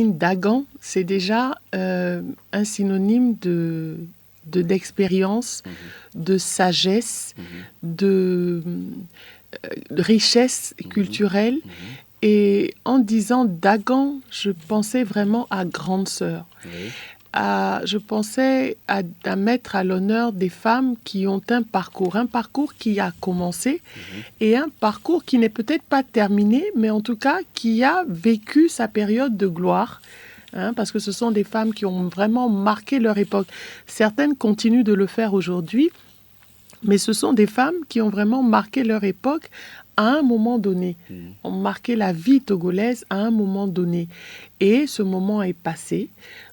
Dagan, c'est déjà un synonyme d'expérience, de sagesse, de richesse culturelle. Et en disant Dagan, je pensais vraiment à grande sœur. Oui. Je pensais à mettre à l'honneur des femmes qui ont un parcours qui a commencé et un parcours qui n'est peut-être pas terminé, mais en tout cas qui a vécu sa période de gloire. Parce que ce sont des femmes qui ont vraiment marqué leur époque. Certaines continuent de le faire aujourd'hui, mais ce sont des femmes qui ont vraiment marqué leur époque à un moment donné, ont marqué la vie togolaise à un moment donné. Et ce moment est passé.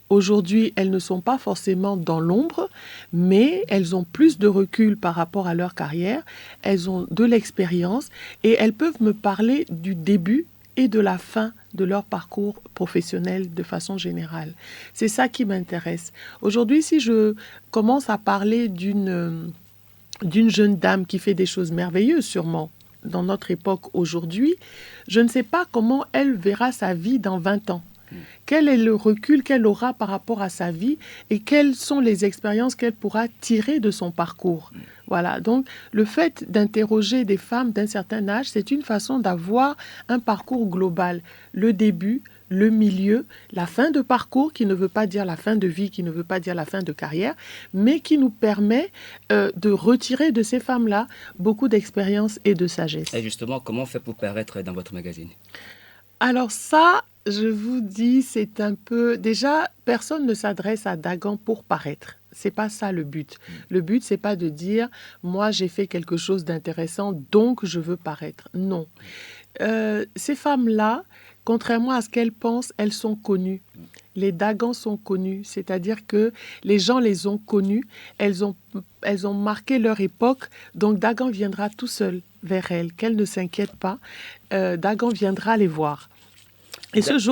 Aujourd'hui, elles ne sont pas forcément dans l'ombre, mais elles ont plus de recul par rapport à leur carrière, elles ont de l'expérience et elles peuvent me parler du début et de la fin de leur parcours professionnel de façon générale. C'est ça qui m'intéresse. Aujourd'hui, si je commence à parler d'une jeune dame qui fait des choses merveilleuses sûrement dans notre époque aujourd'hui, je ne sais pas comment elle verra sa vie dans 20 ans. Quel est le recul qu'elle aura par rapport à sa vie et quelles sont les expériences qu'elle pourra tirer de son parcours. Voilà, donc le fait d'interroger des femmes d'un certain âge, c'est une façon d'avoir un parcours global. Le début, le milieu, la fin de parcours, qui ne veut pas dire la fin de vie, qui ne veut pas dire la fin de carrière, mais qui nous permet de retirer de ces femmes-là beaucoup d'expérience et de sagesse. Et justement, comment on fait pour paraître dans votre magazine? Alors ça, je vous dis, c'est un peu... Déjà, personne ne s'adresse à Dagan pour paraître. C'est pas ça le but. Le but, c'est pas de dire, moi, j'ai fait quelque chose d'intéressant, donc je veux paraître. Non. Ces femmes-là, contrairement à ce qu'elles pensent, elles sont connues. Les Dagans sont connus, c'est-à-dire que les gens les ont connues, elles ont marqué leur époque, donc Dagan viendra tout seul vers elles, qu'elles ne s'inquiètent pas. Dagan viendra les voir. Et ce jour